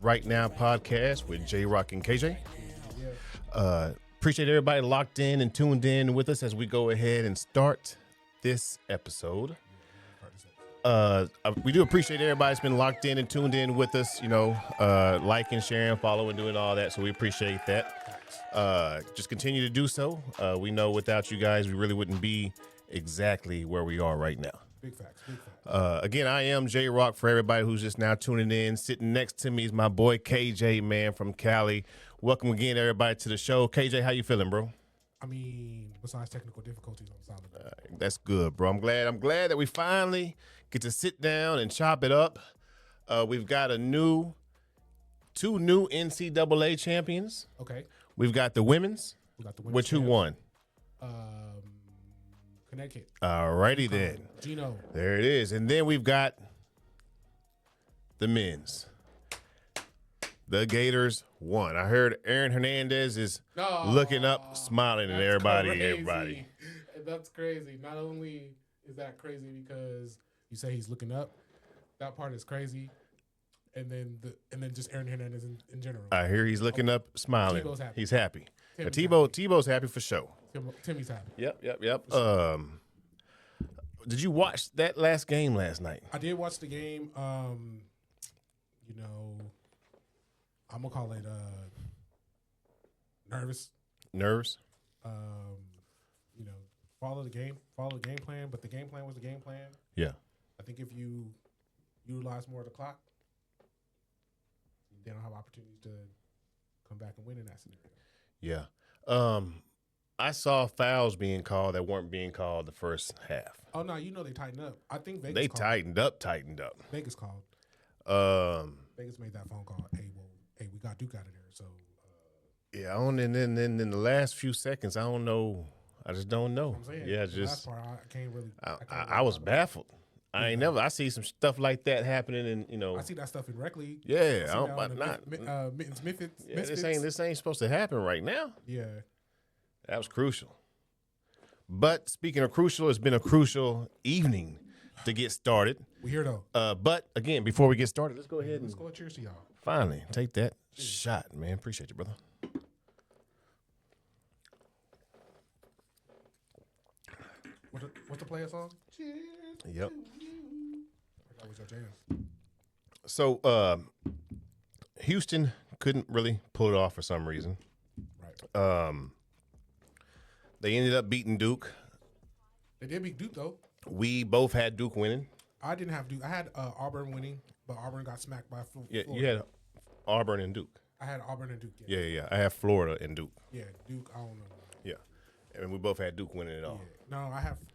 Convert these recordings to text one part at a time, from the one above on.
Right Now podcast with J Rock and KJ. Appreciate everybody locked in and tuned in with us as we go ahead and start this episode. We do appreciate everybody that's been locked in and tuned in with us, liking, sharing, following, doing all that. So we appreciate that. Just continue to do so. We know without you guys, we really wouldn't be exactly where we are right now. Big facts. Again, I am J Rock for everybody who's just now tuning in. Sitting next to me is my boy KJ, man, from Cali. Welcome again, everybody, to the show. KJ, how you feeling, bro? I mean, besides technical difficulties, I'm solid. That's good, bro. I'm glad that we finally get to sit down and chop it up. We've got two new NCAA champions. Okay. We've got the women's. Which who won? Connecticut. Alrighty then. Gino. There it is. And then we've got the men's. The Gators won. I heard Aaron Hernandez is looking up, smiling at everybody. Crazy. Everybody. That's crazy. Not only is that crazy because you say he's looking up, that part is crazy. And then just Aaron Hernandez in general. I hear he's looking up, smiling. Tebow's happy. He's happy. Tebow's happy for sure. Timmy's happy. Yep. Did you watch that last game last night? I did watch the game. I'm gonna call it nervous. Nervous? Follow the game plan, but the game plan was the game plan. Yeah. I think if you utilize more of the clock, they don't have opportunities to come back and win in that scenario. Yeah. I saw fouls being called that weren't being called the first half. Oh no, they tightened up. I think Vegas They called. tightened up. Vegas called. Vegas made that phone call. Hey, we got Duke out of there. So and then in the last few seconds, I don't know. I just don't know. I'm saying, yeah, the last part, I can't really. I was baffled. I see some stuff like that happening, and I see that stuff in rec league. Yeah, Mittens. Yeah, this ain't supposed to happen right now. Yeah, that was crucial. But speaking of crucial, it's been a crucial evening to get started. We here though. But again, before we get started, let's go ahead and cheers to y'all. Finally, take that shot, man. Appreciate you, brother. What's the player song? Cheers. Yep. That was your jam. So, Houston couldn't really pull it off for some reason. Right. They ended up beating Duke. They did beat Duke though. We both had Duke winning. I didn't have Duke. I had Auburn winning, but Auburn got smacked by Florida. Yeah, you had Auburn and Duke. I had Auburn and Duke. Yeah. I have Florida and Duke. Yeah, Duke. I don't know. Yeah, and we both had Duke winning it all. Yeah. No,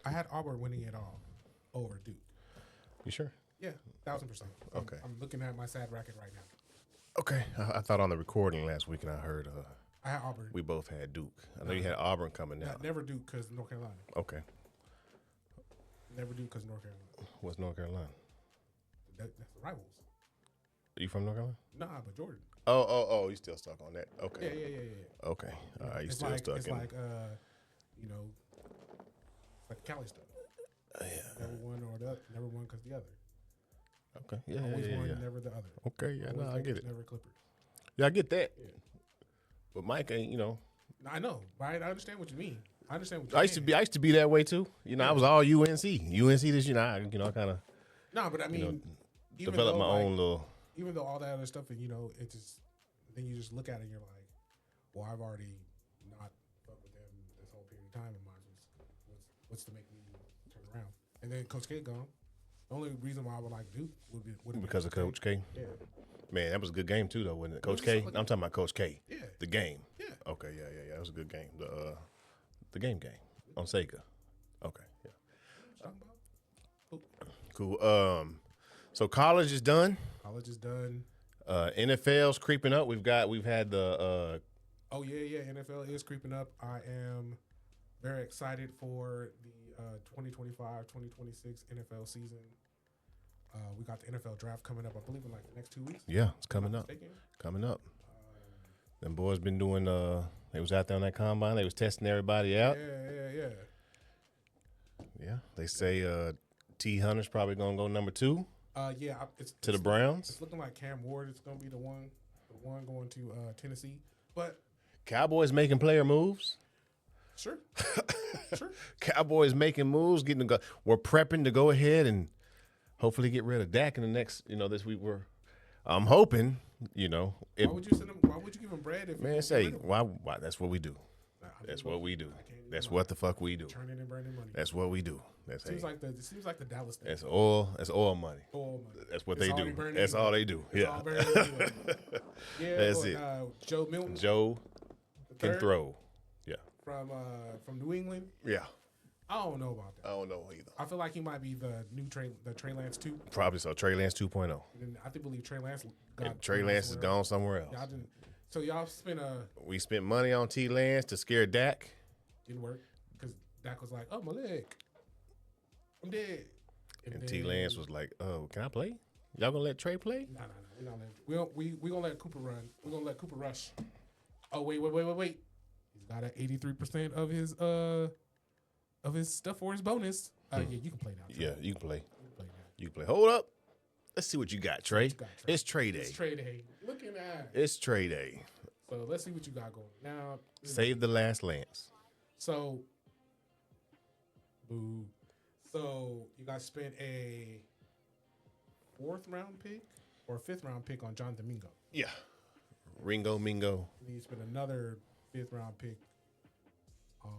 I had Auburn winning it all over Duke. You sure? Yeah, 1,000%. Okay. I'm looking at my sad bracket right now. Okay. I thought on the recording last week, and I heard I had Auburn. we both had Duke. I know you had Auburn coming out. Never Duke because North Carolina. Okay. Never Duke because North Carolina. What's North Carolina? That's the rivals. Are you from North Carolina? Nah, but Jordan. Oh, you still stuck on that? Okay. Yeah. Okay. All right, you it's still like, stuck it's in like like Cali stuff. Yeah. Never one or the other. Never one because the other. Okay. Yeah. Always one, Yeah. never the other. Okay. Yeah. Always No, I get it. Never Clippers. Yeah, I get that. Yeah. But Mike ain't. I know, but I understand what you mean. I understand what you I mean. used to be that way too. I was all UNC. UNC this, I kind of. No, but I mean, even develop though, my own little. Even though all that other stuff, and it just then you just look at it and you're like, well, I've already not fucked with them this whole period of time, and mine what's to make me turn around? And then Coach K gone. The only reason why I would like Duke would be Because of Coach K. Yeah. Man, that was a good game too, though, wasn't it? Coach K. I'm talking about Coach K. Yeah. The game. Yeah. Okay. Yeah. That was a good game. The game on Sega. Okay. Yeah. Talking about? Cool. So college is done. College is done. NFL's creeping up. We've had the. Oh yeah. NFL is creeping up. I am very excited for the 2025-2026 NFL season. We got the NFL draft coming up, I believe, in like the next 2 weeks. Yeah, it's coming up. Coming up. Them boys been doing. They was out there on that combine. They was testing everybody out. Yeah. Yeah, they say T. Hunter's probably gonna go number 2. Yeah, it's to the Browns. It's looking like Cam Ward is gonna be the one. one going to Tennessee. But Cowboys making player moves. sure. Cowboys making moves, getting to go. We're prepping to go ahead and hopefully get rid of Dak in the next, this week. I'm hoping, if, Why would you send him? Why would you give him bread? If man, say why? That's what we do. That's what we do. That's what the fuck we do. Turning and burning money. That's what we do. It seems like the Dallas thing. That's oil. That's oil money. Oil money. That's what It's they already do. burning That's anyway. all they do. It's all burning anyway. Yeah, That's it. Joe Milton. Joe can third throw. Yeah. From New England. Yeah. I don't know about that. I don't know either. I feel like he might be the new Trey Lance 2. Probably so. Trey Lance 2.0. And I believe Trey Lance And Trey Lance is gone somewhere else. So y'all spent We spent money on T. Lance to scare Dak. didn't work because Dak was like, "Oh, my leg, I'm dead." And T. Lance was like, "Oh, can I play? Y'all gonna let Trey play?" No. We're not letting. We gonna let Cooper run. We're gonna let Cooper rush. Oh wait. He's got an 83% of his stuff for his bonus. Yeah, you can play now. Trey. Yeah, you can play. You You can play. Hold up. Let's see what you got, Trey. you got, Trey. It's Trey Day. It's Trey Day. Looking at. It's Trey Day. So let's see what you got going now. Save the last Lance. So, boo. So you guys spent a 4th round pick or a 5th round pick on Jonathan Mingo. Yeah. Ringo Mingo. And then you spent another 5th round pick on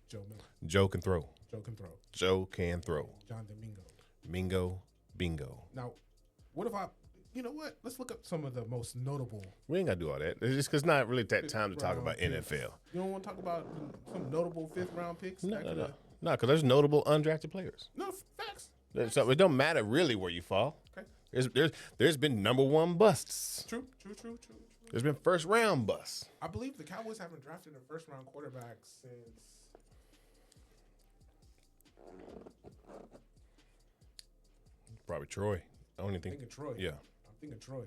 Joe Miller. Joe can throw. Joe can throw. Joe can throw. Jonathan Mingo. Mingo, bingo. Now, what if you know what? Let's look up some of the most notable. We ain't got to do all that. It's just because not really that time to talk about Fifth-round picks. NFL. You don't want to talk about some notable 5th round picks? No, because there's notable undrafted players. No, facts. So it don't matter really where you fall. Okay. There's been number 1 busts. True. There's been first round busts. I believe the Cowboys haven't drafted a 1st round quarterback since. Probably Troy. I don't even think. I'm thinking Troy. Yeah. I'm thinking Troy.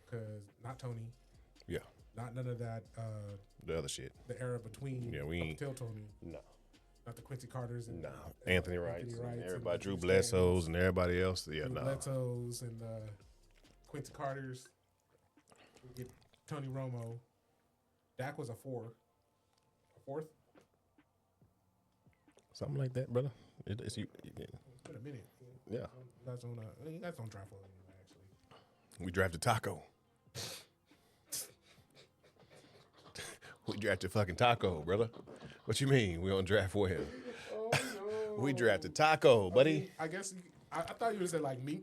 Because not Tony. Yeah. Not none of that. The other shit. The era between. Yeah, we ain't. Till Tony. No. Not the Quincy Carters. And, No. Anthony Wrights. Wrights Everybody. and Drew Drew Bledsoes and everybody else. Yeah, Drew no. Bledsoes and Quincy Carters. We get Tony Romo. Dak was a 4. A 4th? Something like that, brother. It's you. It's been a minute. Yeah. You guys don't draft well anyway, actually. We drafted Taco. We drafted fucking Taco, brother. What you mean? We don't draft well? Oh, no. We drafted Taco, buddy. I guess I thought you would say like me.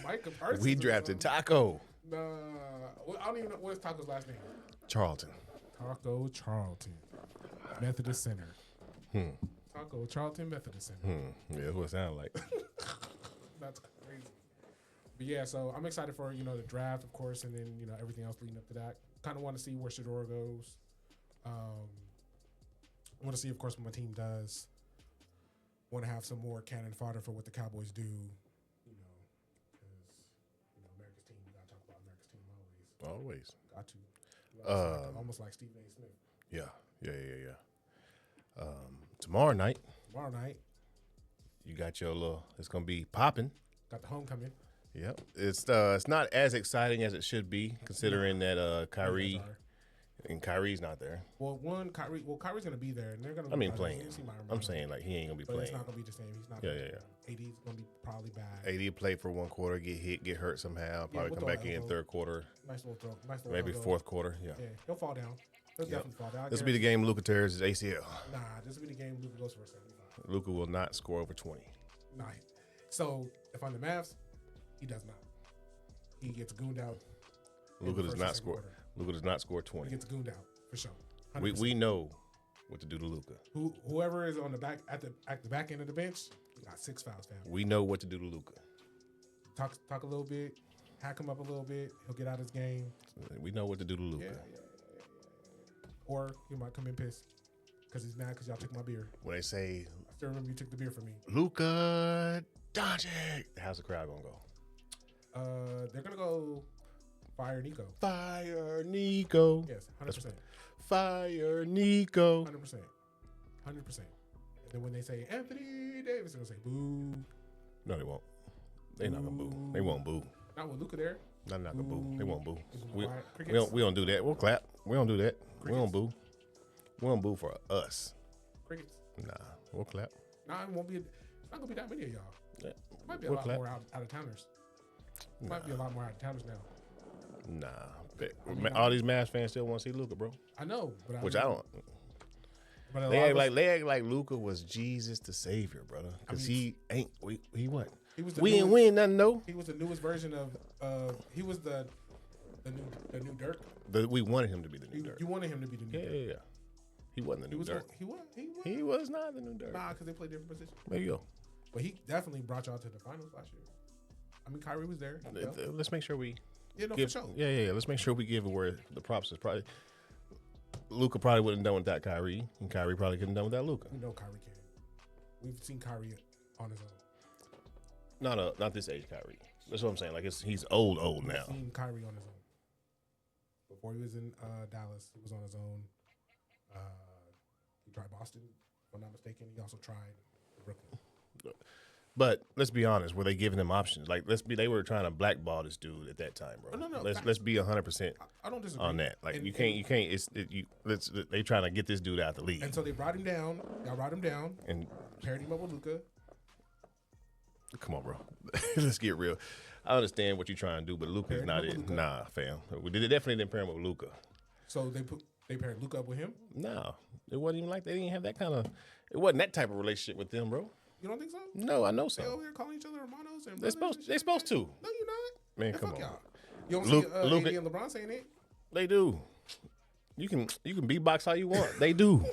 Micah Parsons. We drafted Taco. Nah, I don't even know what's Taco's last name. Charlton. Taco Charlton, Methodist Center. Taco Charlton Methodist Center. Yeah, that's what it sounds like. That's crazy. But yeah, so I'm excited for the draft, of course, and then everything else leading up to that. Kind of want to see where Shador goes. I want to see, of course, what my team does. Want to have some more cannon fodder for what the Cowboys do. Because America's team. We gotta talk about America's team always. Always. Got to. Almost like Stephen A. Smith. Yeah. Tomorrow night, you got your little. It's gonna be popping. Got the homecoming. Yep. It's not as exciting as it should be, considering that Kyrie and Kyrie's not there. Well, Kyrie's gonna be there, and they're gonna. I mean, playing. I'm saying like he ain't gonna be but playing. It's not gonna be the same. He's not. Yeah. AD's gonna be probably bad. AD played for 1 quarter, get hit, get hurt somehow. Probably come back in 3rd quarter, Nice little throw. Nice little maybe elbow. 4th quarter. Yeah. Yeah, he'll fall down. He'll definitely fall down. This will be the game Luka tears his ACL. Nah, this will be the game Luka goes for a 75. Luka will not score over 20. Nah. So if I'm the Mavs, he does not. He gets gooned out. Luka does not score. Quarter. Luka does not score He 20. gets gooned out for sure. We know what to do to Luka. Whoever is on the back at the back end of the bench, he got 6 fouls, fam. We know what to do to Luka. Talk a little bit, hack him up a little bit. He'll get out his game. We know what to do to Luka. Yeah. Or he might come in pissed because he's mad because y'all took my beer. When they say I still remember you took the beer from me. Luka Dončić, how's the crowd gonna go? They're gonna go fire Nico. Fire Nico. Yes, 100%. Fire Nico. 100%. 100%. And then when they say Anthony Davis, they're gonna say boo. No, they won't. They're not gonna boo. They won't boo. Not with Luka there. Not a boo. They won't boo. We Crickets. don't do that. We'll clap. We don't do that. We Crickets. don't boo. We don't boo for us. Crickets. Nah, we'll clap. Nah, it won't be. It's not gonna be that many of y'all. Yeah. It might be a We'll lot clap. more out of towners. Might be a lot more out of towners now. Nah, all these Mavs fans still want to see Luka, bro. I know, but Which I don't. But They act like Luka was Jesus the Savior, brother. Because he ain't. He what? He was We ain't win nothing, though. He was the newest version of. He was the new Dirk. We wanted him to be the new Dirk. You wanted him to be the new Dirk. Yeah. He wasn't the new Dirk. He was not the new Dirk. Nah, because they played different positions. Maybe yo. But he definitely brought y'all to the finals last year. I mean, Kyrie was there. Let's make sure we. For sure. Yeah. Let's make sure we give it where the props is. Probably Luka probably wouldn't have done without Kyrie, and Kyrie probably couldn't have done without Luka. We know Kyrie can. We've seen Kyrie on his own. Not this age, Kyrie. That's what I'm saying. Like he's old now. We've seen Kyrie on his own. Before he was in Dallas, he was on his own. He tried Boston, if I'm not mistaken. He also tried Brooklyn. But let's be honest, were they giving him options? Like they were trying to blackball this dude at that time, bro. Oh, no. Let's be 100%. I don't disagree on that. Like you can't. They trying to get this dude out the league. And so they brought him down. Y'all brought him down and paired him up with Luka. Come on, bro. Let's get real. I understand what you're trying to do, but Luka's not it. Nah, fam. We definitely didn't pair him up with Luka. So they paired Luka up with him? No. It wasn't even like they didn't have that kind of. It wasn't that type of relationship with them, bro. You don't think so? No, I know so. They over here calling each other hermanos and They're supposed to. No, you're not. Man, come on. Y'all. You don't Luka, see AD and LeBron saying it? They do. You can beatbox how you want. They do.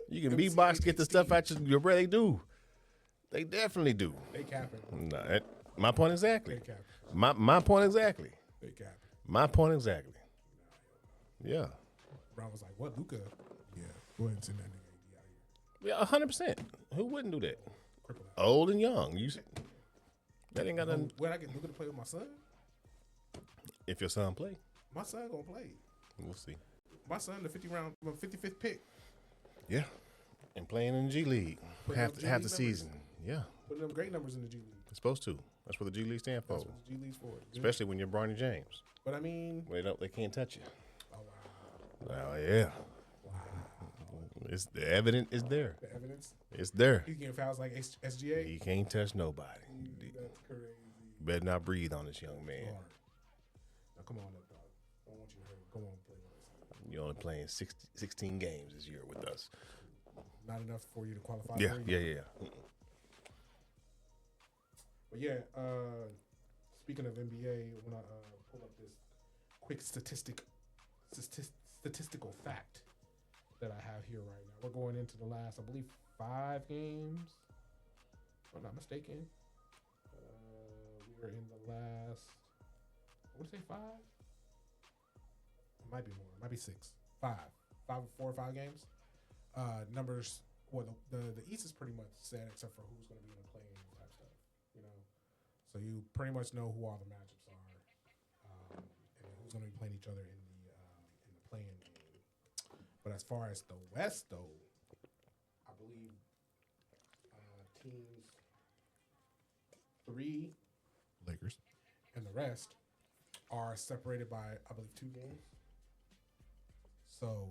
You can beatbox, get the stuff out your breath. They do. They definitely do. They capping. Nah, my point exactly. They capping. My point exactly. They capping. My point exactly. Yeah. Brown was like, "What, Luka? Yeah, go ahead and send that nigga AD out here." Yeah, 100%. Who wouldn't do that? Cripple out. Old and young. That ain't got nothing. When I get Luka to play with my son, If your son play, my son gonna play. we'll see. My son, the 55th pick, Yeah. And playing in the G League half the season. Yeah. putting them great numbers in the G League. It's supposed to. That's what the G League stands for. That's what the G League's for. Especially when you're Barney James. But I mean, They can't touch you. oh wow, Oh yeah. wow. It's the evidence is there. The evidence. It's there. He's getting fouls like SGA. He can't touch nobody. That's crazy. Better not breathe on this young man. Hard. Now come on up, dog. I don't want you to hurt. Come on, play with us. You're only playing 16 games this year with us. Not enough for you to qualify. Yeah. But yeah, speaking of NBA, when I pull up this quick statistical fact that I have here right now, we're going into the last, I believe, 5 games, if I'm not mistaken. We're in the last, I would say 5. It might be more. It might be 6. 4 or 5 games. Numbers. Well, the East is pretty much set except for who's going to be in the play-in type stuff. You know, so you pretty much know who all the matchups are, and who's going to be playing each other in the play-in game. But as far as the West, though, I believe teams 3 Lakers. and the rest are separated by, I believe, 2 games. So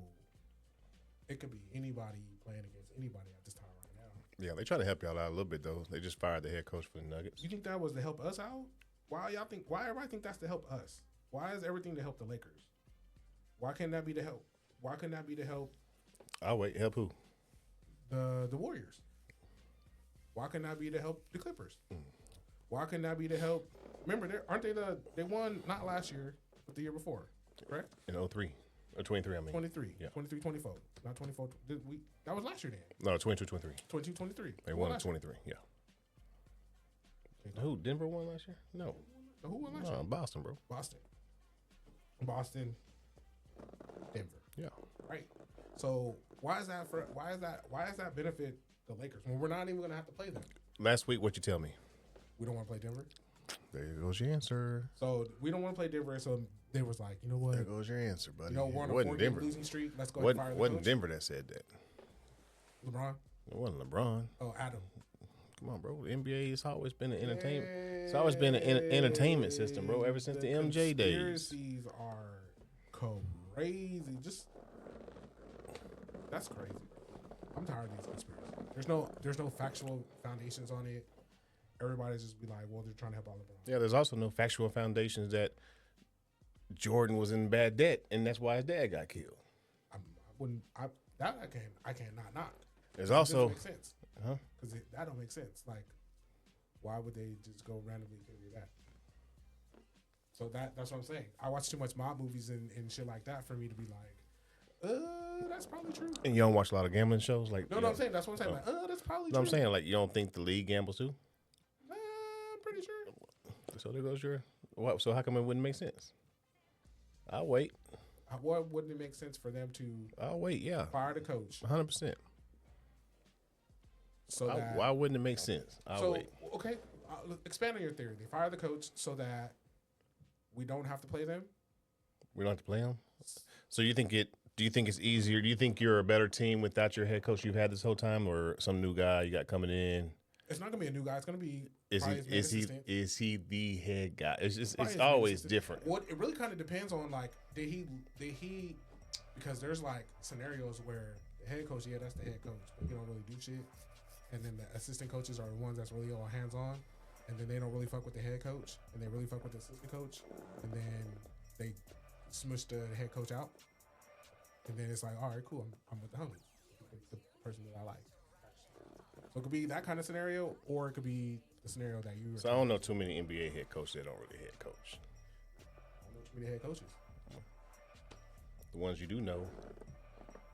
it could be anybody playing against anybody at this time right now. Yeah, they try to help y'all out a little bit though. They just fired the head coach for the Nuggets. You think that was to help us out? Why everybody think that's to help us? Why is everything to help the Lakers? Why can't that be to help? Why couldn't that be to help I'll wait. Help who? the Warriors? Why couldn't that be to help the Clippers? Why couldn't that be to help? Remember, they won not last year, but the year before, correct? In 03. Or 23, I mean. 23. Yeah. 23, 24. Not 24. That was last year then. No, 22, 23. 22, 23. They won in 23, yeah. Who, Denver won last year? No. So who won last year? Boston, bro. Boston. Denver. Yeah. Right. So why is that benefit the Lakers when we're not even gonna have to play them? Last week, what you tell me? We don't want to play Denver. There goes your answer. So we don't want to play Denver. So Denver's like, you know what? There goes your answer, buddy. You know, we're on a 4-game losing streak. Let's go ahead and fire the Wasn't coach. Denver that said that. LeBron. It wasn't LeBron. Oh, Adam. Come on, bro. The NBA has always been an entertainment. It's always been an entertainment system, bro. Ever since the MJ days. Conspiracies are crazy. That's crazy. I'm tired of these conspiracies. There's no factual foundations on it. Everybody's just be like, well, they're trying to help all of them. Yeah, there's also no factual foundations that Jordan was in bad debt, and that's why his dad got killed. I can't not. There's also make sense because that don't make sense. Like, why would they just go randomly kill your dad? So that's what I'm saying. I watch too much mob movies and shit like that for me to be like, that's probably true. And you don't watch a lot of gambling shows, like no, I'm saying that's what I'm saying. Like, that's probably true. I'm saying, like, you don't think the league gambles too? I'm pretty sure. So there goes your. So how come it wouldn't make sense? I'll wait. Why wouldn't it make sense for them to? I'll wait. Yeah. Fire the coach. 100%. So why wouldn't it make sense? I'll wait. Okay, expand on your theory. They fire the coach so that we don't have to play them. We don't have to play them. So do you think it's easier? Do you think you're a better team without your head coach you've had this whole time, or some new guy you got coming in? It's not gonna be a new guy. It's gonna be. Is he the head guy? It's always different. What it really kind of depends on, like, did he because there's like scenarios where the head coach, that's the head coach, but he don't really do shit, and then the assistant coaches are the ones that's really all hands on, and then they don't really fuck with the head coach, and they really fuck with the assistant coach, and then they smush the head coach out, and then it's like, all right, cool, I'm with the homie, the person that I like. So it could be that kind of scenario, or it could be the scenario that you. So I don't know too many NBA head coaches that don't really head coach. I don't know too many head coaches. The ones you do know,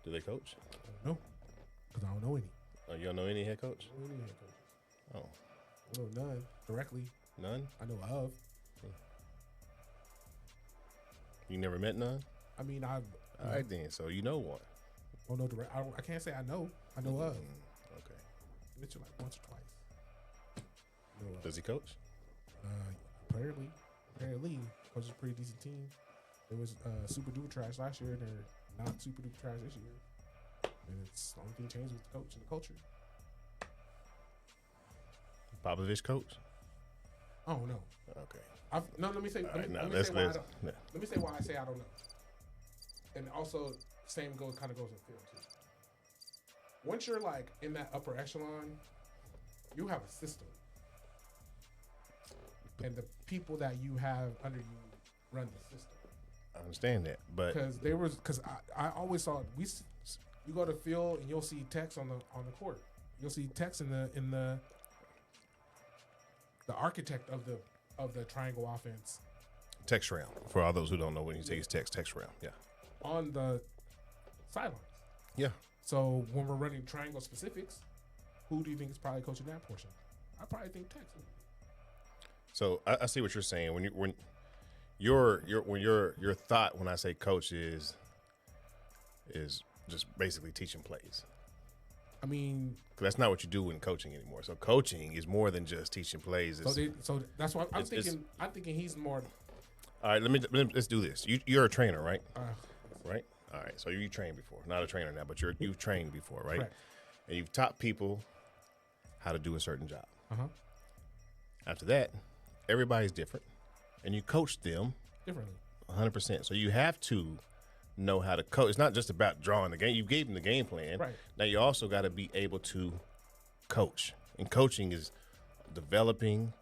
do they coach? I don't know, because I don't know any. Oh, you don't know any head coach? I don't know any head coaches. Oh. I know none directly. None? I know of. You never met none? I mean, all right then. So you know one. Oh no, direct. I can't say I know. I know of. Okay. Met you like once or twice. Does he coach? Apparently, coaches a pretty decent team. It was super duper trash last year, and they're not super duper trash this year. And it's the only thing changed with the coach and the culture. Popovich coach? I don't know. Okay. Let me say. Let me say why I say I don't know. And also, same kind of goes in field too. Once you're like in that upper echelon, you have a system, and the people that you have under you run the system. I understand that, but because I always saw you go to field and you'll see text on the court. You'll see text in the architect of the triangle offense. Text round for all those who don't know when he says text round. Yeah. On the sidelines. Yeah. So when we're running triangle specifics, who do you think is probably coaching that portion? I probably think text. So I see what you're saying. When your thought when I say coach is just basically teaching plays. I mean, because that's not what you do in coaching anymore. So coaching is more than just teaching plays. So that's why I'm thinking he's more. All right, let's do this. You're a trainer, right? Right. All right. So you trained before, not a trainer now, but you've trained before, right? Correct. And you've taught people how to do a certain job. After that, everybody's different, and you coach them differently. 100%. So you have to know how to coach. It's not just about drawing the game. You gave them the game plan. Right. Now you also got to be able to coach. And coaching is developing.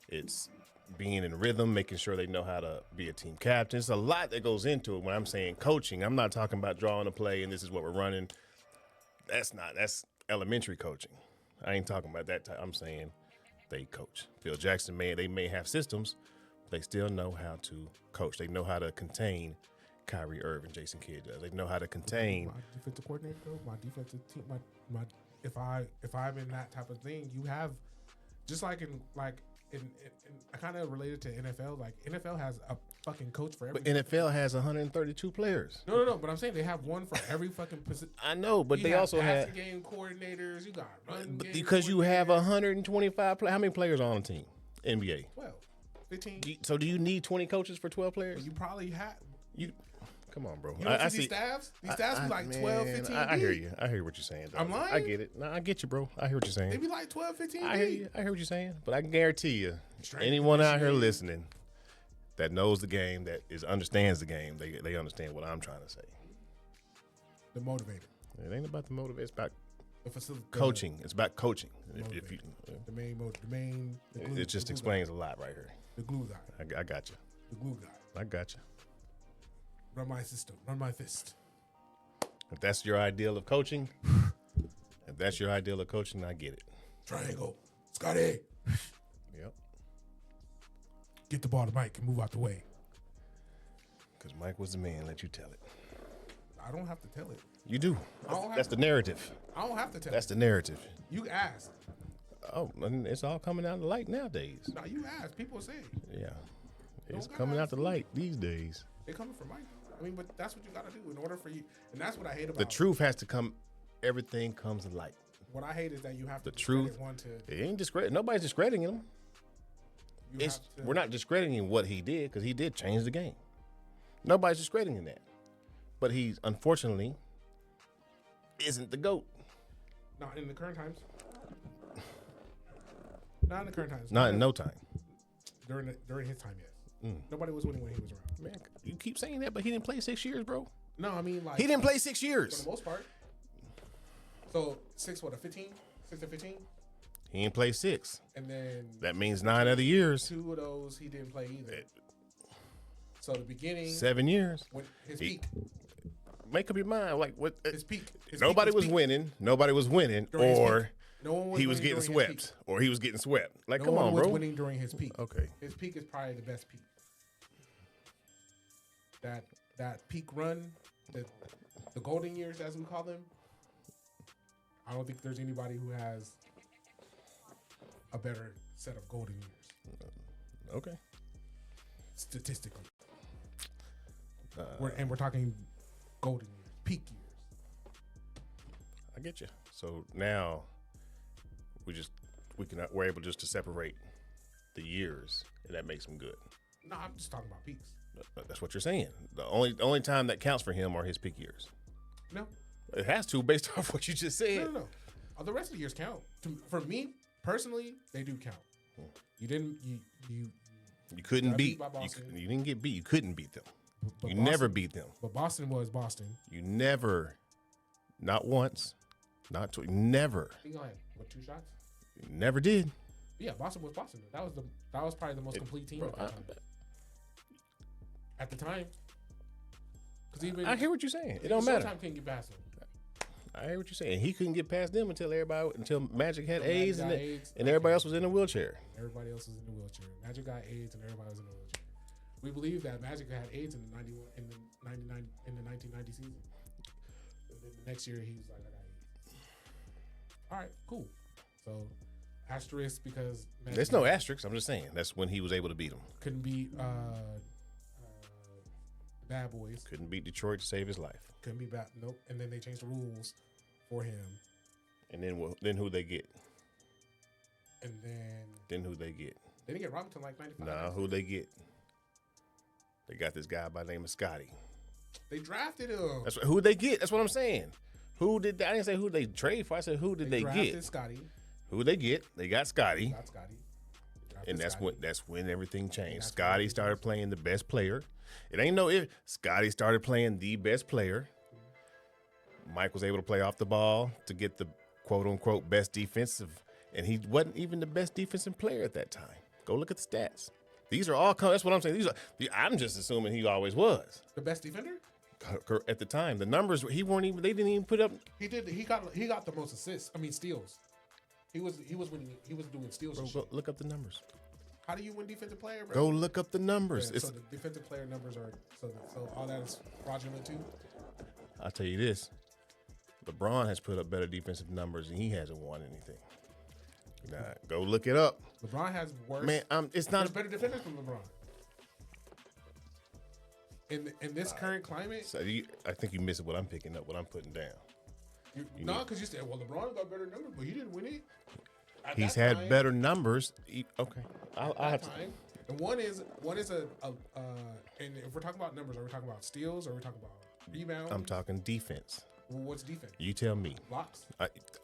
It's being in rhythm, making sure they know how to be a team captain. There's a lot that goes into it when I'm saying coaching. I'm not talking about drawing a play and this is what we're running. That's elementary coaching. I ain't talking about that type. I'm saying they coach. Phil Jackson, they may have systems, but they still know how to coach. They know how to contain Kyrie Irving, Jason Kidd does. They know how to contain. My defensive coordinator, though, my defensive team, my if I'm in that type of thing, you have just like in I kind of related to NFL. Like NFL has a fucking coach for every. But NFL has 132 players. No. But I'm saying they have one for every fucking position. I know, but they also have game coordinators. You got run game because you have 125 players. How many players are on a team? NBA. 12, 15. So do you need 20 coaches for 12 players? Well, you probably have. come on, bro. You don't see these stabs? These stabs be like 12, 15 I hear you. I hear what you're saying, dog. I'm lying? I get it. No, I get you, bro. I hear what you're saying. They be like 12, 15 I hear you. I hear what you're saying. But I can guarantee you, Strength anyone out here conditioning. listening that knows the game, that understands the game, they understand what I'm trying to say. The motivator. It ain't about the motive. It's about The facility. coaching. It's about coaching. If you, The main. The glue, it just the glue explains a lot right here. guy. The glue guy. I got you. The glue guy. I got you. Run my system. Run my fist. If that's your ideal of coaching, I get it. Triangle. Scotty. Yep. Get the ball to Mike and move out the way. Because Mike was the man. Let you tell it. I don't have to tell it. You do. That's the narrative. I don't have to tell That's it. the narrative. You asked. Oh, and it's all coming out to light nowadays. No, you asked. People say. Yeah. It's Don't coming gotta out to light these days. They coming for Mike. I mean, but that's what you got to do in order for you. And that's what I hate about The truth has to come. Everything comes to light. What I hate is that you have to The truth. one to. It ain't discredit. Nobody's discrediting him. You It's have to, we're not discrediting what he did because he did change the game. Nobody's discrediting that, but he unfortunately isn't the GOAT. Not in the current times. Not in the current times. Not in no time. During his time, yes. Mm. Nobody was winning when he was around. Man, you keep saying that, but he didn't play 6 years, bro. No, I mean like He didn't play 6 for years. the most part. So 6 to 15, He didn't play 6. and then That means 9 other years. 2 of those he didn't play either. So the beginning 7 years. when his He- peak, Make up your mind. Like what? his peak. Nobody was winning. Nobody was winning, During his or peak. No one was he was winning getting during his swept, or he was getting swept. Like, peak. come No on, one was bro. winning during his peak. Okay. His peak is probably the best peak. That peak run, the golden years as we call them. I don't think there's anybody who has a better set of golden years Okay. statistically. We're talking golden years, peak years. I get you. So now we're able just to separate the years, and that makes him good. No, I'm just talking about peaks. That's what you're saying. The only time that counts for him are his peak years. No, It has to, based off what you just said. no. The rest of the years count. For me personally, they do count. You didn't. You You couldn't got beat. beat by Boston. You didn't get beat. You couldn't beat them. but You Boston- never beat them. But Boston was Boston. You never, not once, not twice, never, He gonna have what 2 shots? you never did. Yeah, Boston was Boston. That was probably the most complete team Bro, at that time. At the time, because even I hear what you're saying. It even don't matter. Showtime couldn't get past him. I hear what you're saying. He couldn't get past them until Magic had Magic AIDS, got and, AIDS. and everybody else was in a wheelchair. Everybody else was in the wheelchair. Magic got AIDS, and everybody was in the wheelchair. We believe that Magic had AIDS in the 1990 season. And then the next year, he was like, "I got AIDS." All right, cool. So asterisk because Magic There's no asterisks. I'm just saying that's when he was able to beat them. couldn't beat Bad Boys. Couldn't beat Detroit to save his life. Couldn't be bad. Nope. And then they changed the rules for him. And then who they get? And then Then who they get? they didn't get Robinson like 95. Nah, who they get? They got this guy by the name of Scotty. They drafted him. That's who they get. That's what I'm saying. Who did I didn't say who they trade for. I said who did they drafted get? Scotty. Who they get? They got Scotty. Got Scotty. They drafted And Scotty. that's when everything changed. that's Scotty when started playing the best player. It ain't no if. Scotty started playing the best player. Mike was able to play off the ball to get the quote unquote best defensive, and he wasn't even the best defensive player at that time. Go look at the stats. These are all that's what I'm saying. I'm just assuming he always was. The best defender? At the time, the numbers they didn't even put up. He did. He got the most assists. I mean steals. He was winning. He was doing steals. Bro, And go shit. look up the numbers. How do you win defensive player, bro? Go look up the numbers. Yeah, so the defensive player numbers are so all that is fraudulent too. I'll tell you this. LeBron has put up better defensive numbers and he hasn't won anything. Nah, go look it up. LeBron has worse. Man, it's There's not better defenders than LeBron. In this current climate, so I think you missed what I'm picking up, what I'm putting down. because you said, well, LeBron got better numbers, but he didn't win it. At He's that had time- better numbers. Okay. I'll At have that to time, And one is and if we're talking about numbers, are we talking about steals? Or are we talking about rebounds? I'm talking defense. Well, what's defense? You tell me. Blocks.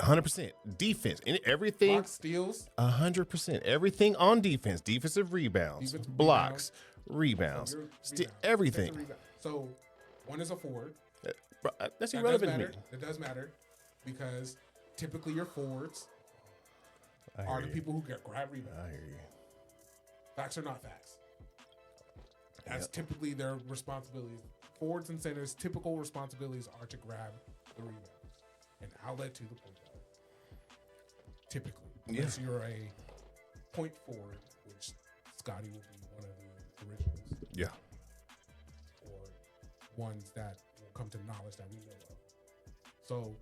100% defense. And everything. Blocks, steals. 100%. Everything on defense. Defensive rebounds. Blocks. Rebounds. Everything. So one is a forward. That's irrelevant to me. It does matter because typically your forwards are the people who grab rebounds. I hear you. Facts or not facts. That's typically their responsibilities. Forwards and centers' typical responsibilities are to grab the rebounds and outlet to the point guard. Typically, unless you're a point forward, which Scotty will be one of the originals. Yeah. Or ones that will come to knowledge that we know of. So,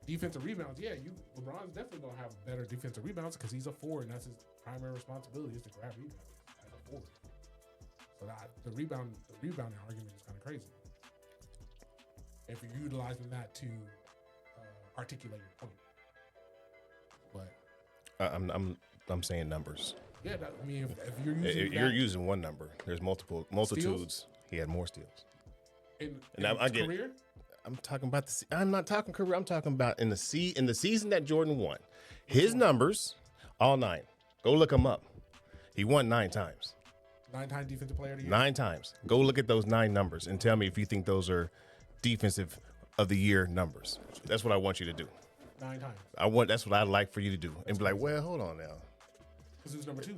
defensive rebounds, LeBron's definitely gonna have better defensive rebounds because he's a forward, and that's his primary responsibility is to grab rebounds as a forward. So the rebounding argument is kind of crazy. If you're utilizing that to articulate your point, but I'm saying numbers. Yeah, I mean, if you're using one number, there's multitudes. Steals? He had more steals. In I get career, I'm talking about I'm not talking career. I'm talking about in the season that Jordan won. His numbers, all 9. Go look them up. He won 9 times. 9-time defensive player of the year. 9 times. Go look at those 9 numbers and tell me if you think those are defensive of the year numbers. That's what I want you to do. 9 times. That's what I'd like for you to do. And be like, well, hold on now. Because who's number 2?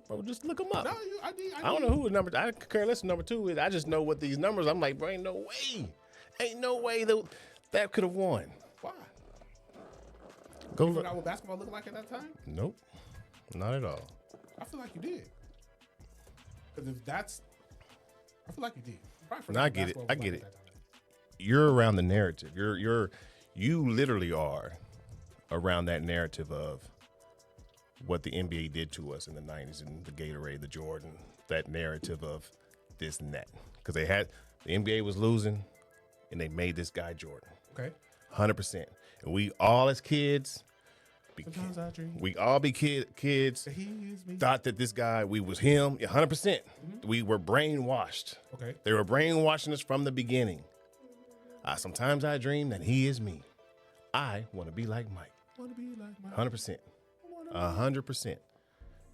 Bro, just look them up. No, I don't know who the number. I could care less number 2 is. I just know what these numbers. I'm like, bro, ain't no way that could have won. Why? Go you look. forgot what basketball looked like at that time? Nope, not at all. I feel like you did. Because I feel like you did. No, I get it. I get it. You're around the narrative. You literally are around that narrative of what the NBA did to us in the 90s and the Gatorade, the Jordan, that narrative of this and that. Because the NBA was losing and they made this guy Jordan. Okay. 100%. And we all as kids, we all be kids thought that this guy, we was him. 100%. Mm-hmm. We were brainwashed. Okay. They were brainwashing us from the beginning. Sometimes I dream that he is me. I want to be like Mike. 100%. 100%.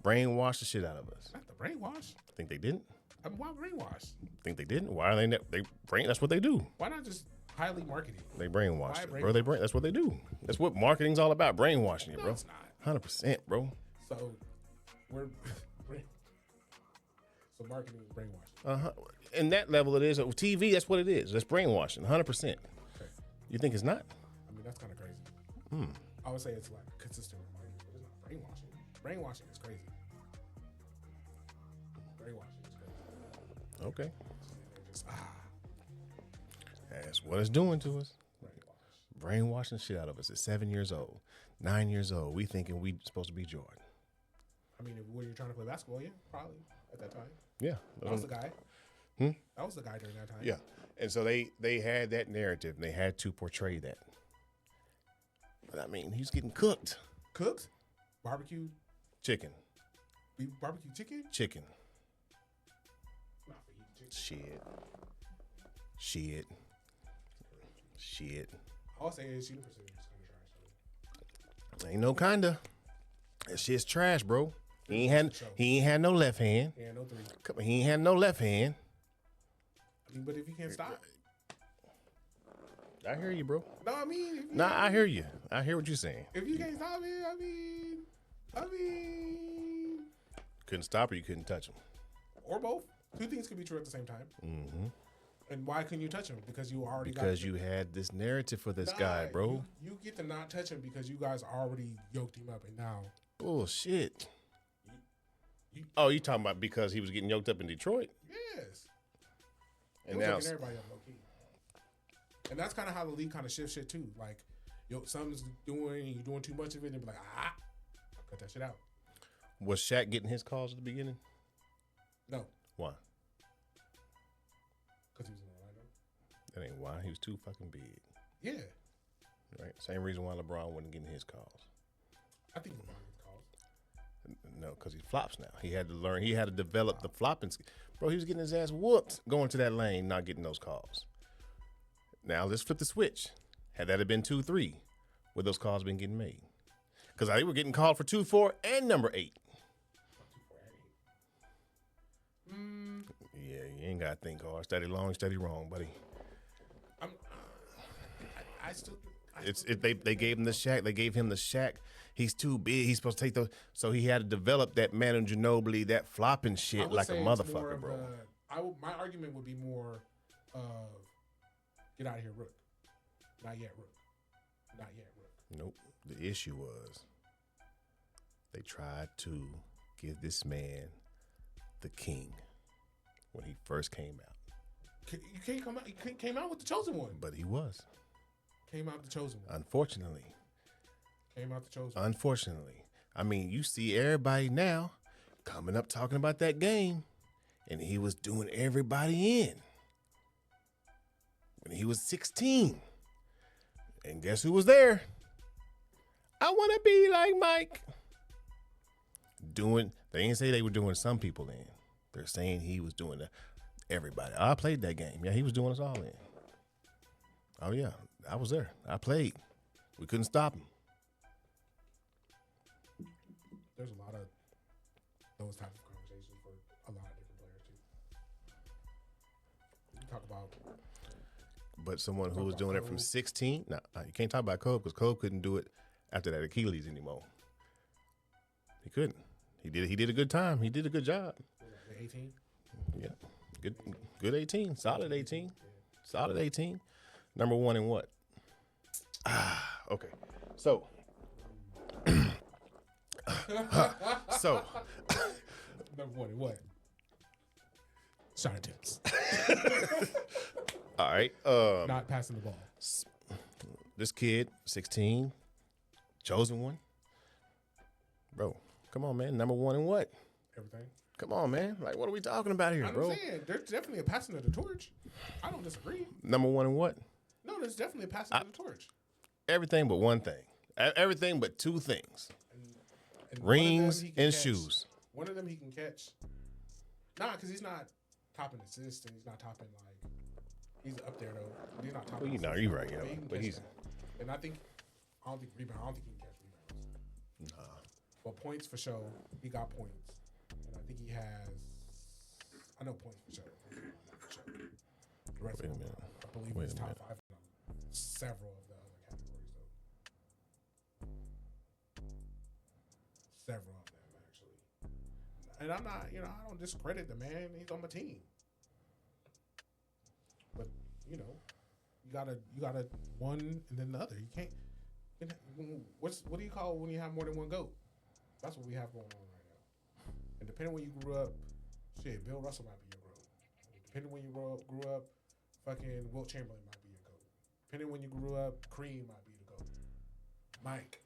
Brainwash the shit out of us. Not the brainwash. Think they didn't? I mean, why brainwash? Think they didn't? Why are they that's what they do. Why not just highly marketing? They brainwash it, bro. That's what they do. That's what marketing's all about, brainwashing you, bro. It's not. 100%, bro. So marketing is brainwashing. Uh-huh. And that level it is. TV, that's what it is. That's brainwashing, 100%. Okay. You think it's not? I mean, that's kind of crazy. I would say it's like consistent reminding, but it's not brainwashing. Brainwashing is crazy. Brainwashing is crazy. Okay. Just, That's what it's doing to us. Brainwashing the shit out of us at 7 years old, 9 years old. We thinking we supposed to be Jordan. I mean, when you're trying to play basketball, yeah, probably at that time. Yeah. That was the guy. That was the guy during that time. Yeah. And so they had that narrative and they had to portray that. But I mean, he's getting cooked. Cooked? Barbecue? Chicken. Barbecue chicken? Chicken. Not for eating chicken. Shit. All I'll say is shooting percentage is kind of trash. Ain't no kinda. That shit's trash, bro. He ain't had no left hand. Yeah, no 3. Come on, he ain't had no left hand. I mean, but if you can't stop. I hear you, bro. No, I mean. I hear you. I hear what you're saying. If you can't stop it, I mean. Couldn't stop or you couldn't touch him. Or both. 2 things can be true at the same time. Mm-hmm. And why couldn't you touch him? Because you already Because you had this narrative for this guy, bro. You get to not touch him because you guys already yoked him up, and now. Bullshit. You talking about because he was getting yoked up in Detroit? Yes. And now everybody up low key. And that's kind of how the league kind of shifts shit too. Like, something's doing, and you're doing too much of it, and be like, cut that shit out. Was Shaq getting his calls at the beginning? No. Why? Because he was in Orlando. That ain't why. He was too fucking big. Yeah. Right. Same reason why LeBron wasn't getting his calls. I think LeBron gets calls. No, because he flops now. He had to learn. He had to develop the flopping. Bro, he was getting his ass whooped going to that lane, not getting those calls. Now let's flip the switch. Had that have been 2-3, would those calls been getting made? Because they were getting called for 2-4 and number 8. Yeah, you ain't got to think hard. Steady long, steady wrong, buddy. They gave him the Shaq. They gave him the Shaq. He's too big. He's supposed to take those. So he had to develop that Manu Ginobili, that flopping shit like a motherfucker, bro. My argument would be more of get out of here, Rook. Not yet, Rook. Not yet, Rook. Nope. The issue was they tried to give this man the king when he first came out. You can't come out. You came out with the chosen one. But he was. Came out the chosen one. Unfortunately. Came out the chosen one. Unfortunately. I mean, you see everybody now coming up talking about that game, and he was doing everybody in when he was 16. And guess who was there? I want to be like Mike. They didn't say they were doing some people in. They're saying he was doing everybody. I played that game. Yeah, he was doing us all in. Oh, yeah. I was there. I played. We couldn't stop him. There's a lot of those type of conversations for a lot of different players, too. You talk about... But someone who was doing it from 16, no, you can't talk about Kobe because Kobe couldn't do it after that Achilles anymore. He couldn't. He did a good time. He did a good job. 18? Yeah. Good 18. Solid 18. Solid 18. Number 1 in what? Okay. So. Number 1 in what? Shot attempts. All right. Not passing the ball. This kid, 16, chosen one. Bro, come on, man. Number 1 in what? Everything. Come on, man. Like, what are we talking about here, bro? I'm saying, there's definitely a passing of the torch. I don't disagree. Number 1 in what? No, there's definitely a passing of the torch. Everything but one thing. Everything but 2 things. And rings and shoes. One of them he can catch. Nah, because he's not topping assists and he's not topping, like, he's up there, though. He's not topping Well, you're right, yeah. But he's... And I don't think he can catch rebounds. Nah. But points for show, he got points. And I think he has... I know points for show. The rest of them, I believe he's top 5 in several of the other categories, though. Several of them, actually. And I'm not, I don't discredit the man. He's on my team. But, you gotta one and then the other. You can't. What do you call when you have more than one GOAT? That's what we have going on right now. And depending when you grew up, shit, Bill Russell might be your GOAT. Depending when you grew up, fucking Wilt Chamberlain might be your GOAT. Depending when you grew up, Kareem might be the GOAT. Mike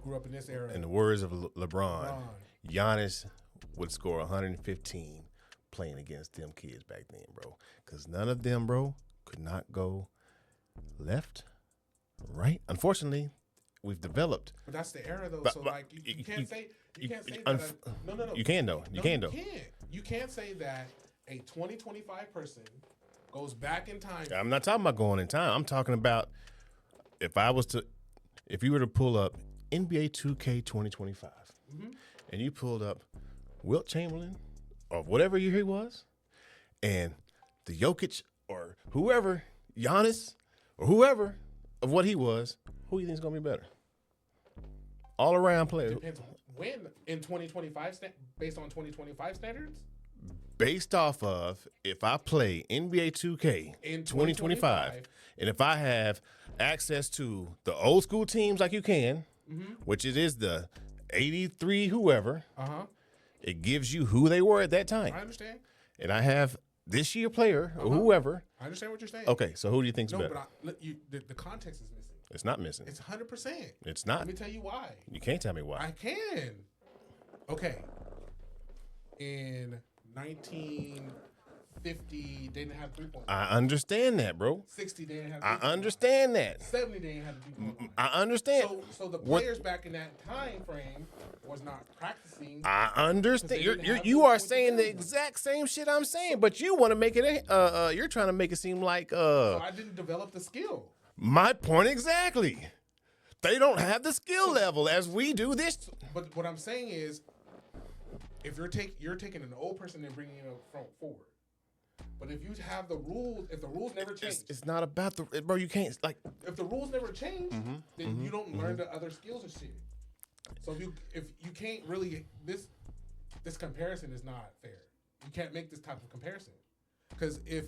grew up in this era. In the words of LeBron, Giannis would score 115 playing against them kids back then, bro. Because none of them, bro, could not go left, right. Unfortunately, we've developed. But that's the era, though. So, like, you can't say that. No. You can, though. You can, though. You can't say that a 2025 person goes back in time. I'm not talking about going in time. I'm talking about if you were to pull up NBA 2K 2025, and you pulled up Wilt Chamberlain or whatever year he was, and the Jokic or whoever, Giannis or whoever of what he was, who do you think is going to be better? All around player. Depends when in 2025, based on 2025 standards? Based off of if I play NBA 2K in 2025, and if I have access to the old school teams like you can, which it is the 83 whoever, it gives you who they were at that time. I understand. And I have this year player or whoever. I understand what you're saying. Okay, so who do you think's better? But the context is missing. It's not missing. It's 100%. It's not. Let me tell you why. You can't tell me why. I can. Okay. In 50, they didn't have 3-point. I understand that, bro. 60, they didn't have. I understand that. 70, they didn't have the 3-point. I understand. So the players back in that time frame was not practicing. I understand. You are saying the exact same shit I'm saying, but you want to make it. You're trying to make it seem like. So I didn't develop the skill. My point exactly. They don't have the skill level as we do this. But what I'm saying is, if you're taking an old person and bringing it front forward. But if you have the rules, if the rules never change, it's not about the bro. You can't like if the rules never change, then you don't learn the other skills and shit. So if you can't really this comparison is not fair. You can't make this type of comparison because if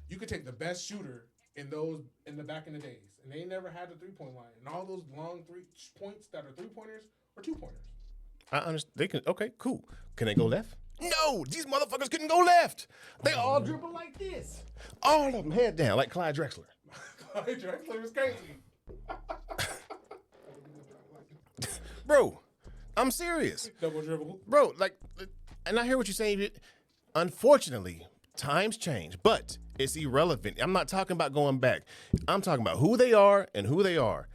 you could take the best shooter in the back in the days and they never had the 3-point line and all those long 3 points that are 3-pointers or 2-pointers. I understand. They can. Okay, cool. Can they go left? No, these motherfuckers couldn't go left. They all dribble like this. All of them head down, like Clyde Drexler. Clyde Drexler is crazy. Bro, I'm serious. Double dribble. Bro, like, and I hear what you're saying. Unfortunately, times change, but it's irrelevant. I'm not talking about going back. I'm talking about who they are and who they are.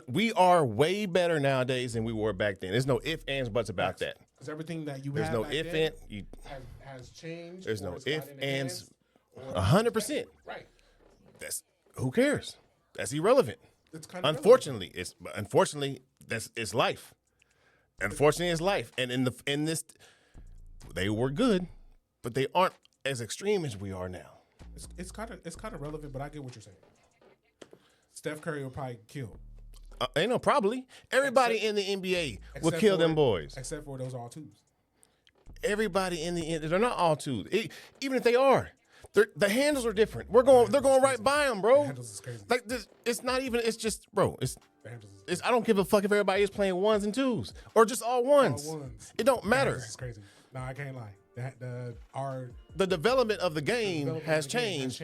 We are way better nowadays than we were back then. There's no ifs, ands, buts about that. Because everything that you there's have no back if then and has changed. There's no if, ands, or 100%. Right. That's who cares? That's irrelevant. It's kind of unfortunately, it's life. Unfortunately, it's life. And in this, they were good, but they aren't as extreme as we are now. It's kind of relevant, but I get what you're saying. Steph Curry will probably kill. Probably. Everybody in the NBA will kill them boys. Except for those all twos. Everybody in the they're not all twos. Even if they are, the handles are different. They're going right by them, bro. The handles is crazy. Like this, it's not even. It's just, bro. The handles is crazy. I don't give a fuck if everybody is playing ones and twos or just all ones. All ones. It don't matter. This is crazy. No, I can't lie. The development of the game has changed,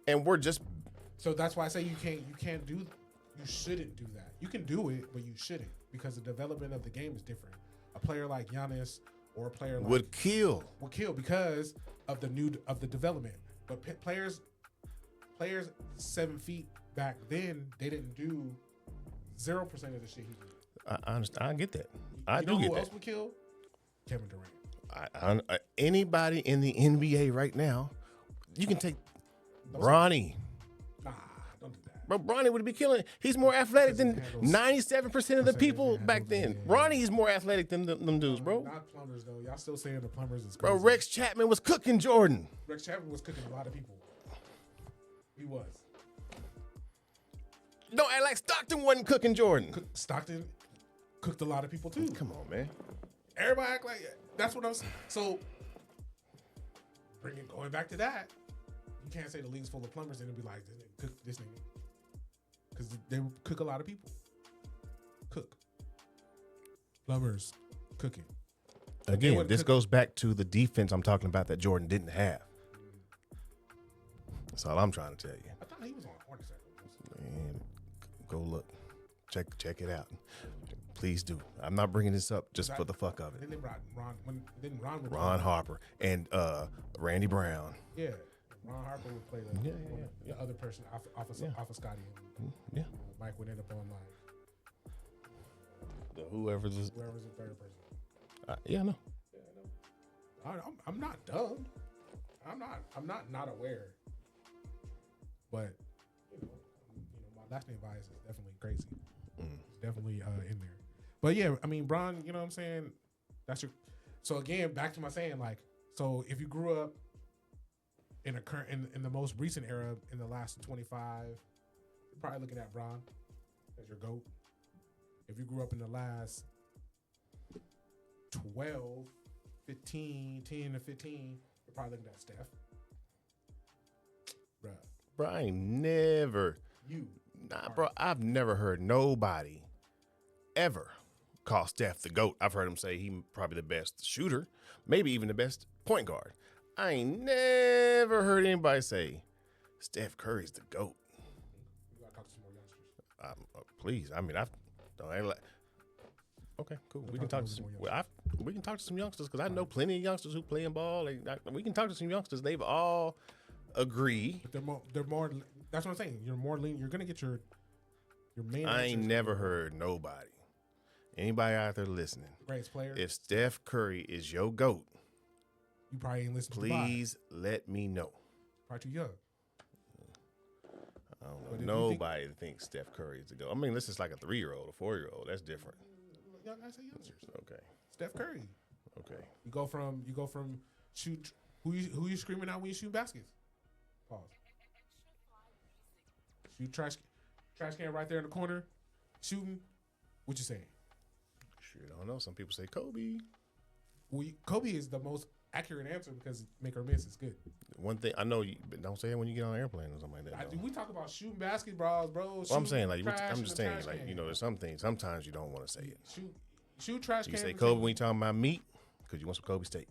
and we're just. So that's why I say you shouldn't do that. You can do it, but you shouldn't because the development of the game is different. A player like Giannis or a player like would kill because of the development. But players 7 feet back then they didn't do 0% of the shit he did. I understand. I get that. I do get that. Who else would kill? Kevin Durant. Anybody in the NBA right now, you can take Bronny. Nah, don't do that. Bro, Bronny would be killing. He's more athletic than 97% of the people back then. Bronny is more athletic than them dudes, bro. Not plumbers though. Y'all still saying the plumbers is crazy. Bro, Rex Chapman was cooking Jordan. Rex Chapman was cooking a lot of people. He was. Don't act like Stockton wasn't cooking Jordan. Stockton cooked a lot of people too. Come on, man. Everybody act like that's what I'm saying. So, going back to that, you can't say the league's full of plumbers and it'll be like this nigga, because they cook a lot of people. Cook plumbers cooking. Again, this goes back to the defense I'm talking about that Jordan didn't have. That's all I'm trying to tell you. I thought he was on Hornets. Man, go look, check it out. Please do. I'm not bringing this up just for the fuck of it. Then Ron Harper and Randy Brown. Yeah, Ron Harper would play the other person off of Scotty. Yeah. Mike would end up on whoever's the third person. Yeah, I know. Yeah, I know. I'm not dumb. I'm not aware. But my last name bias is definitely crazy. It's definitely in there. But yeah, I mean, Bron, you know what I'm saying? That's your. So again, back to my saying, like, so if you grew up in the most recent era, in the last 25, you're probably looking at Bron as your GOAT. If you grew up in the last 12, 15, 10 to 15, you're probably looking at Steph. Bruh. Bro, I ain't never. Bro, I've never heard nobody ever call Steph the GOAT. I've heard him say he probably the best shooter, maybe even the best point guard. I ain't never heard anybody say Steph Curry's the GOAT. You gotta talk to some more youngsters. Please, I mean, Okay, cool. We'll We can talk talk to to some. more We can talk to some youngsters because I know plenty of youngsters who playing ball. We can talk to some youngsters. They've all agree. But they're more. That's what I'm saying. You're more lean. You're gonna get your main. I ain't answers never heard nobody, anybody out there listening. greatest player. If Steph Curry is your GOAT, You probably ain't listening. please let me know. Probably too young. I don't But if know you think- nobody that thinks Steph Curry is the GOAT. I mean, this is like a 3-year-old, a 4-year-old. That's different. I say youngsters. Okay. Steph Curry. Okay. You go from shoot. Who you screaming out when you shoot baskets? Pause. Shoot trash can right there in the corner, shooting. What you saying? Sure, I don't know. Some people say Kobe. Kobe is the most accurate answer because make or miss is good. One thing I know, but don't say it when you get on an airplane or something like that. though. We talk about shooting basketballs, bro. Well, I'm saying like trash I'm in just the saying trash like can. there's some things sometimes you don't want to say it. Shoot trash You can. say Kobe when you talking about meat because you want some Kobe steak.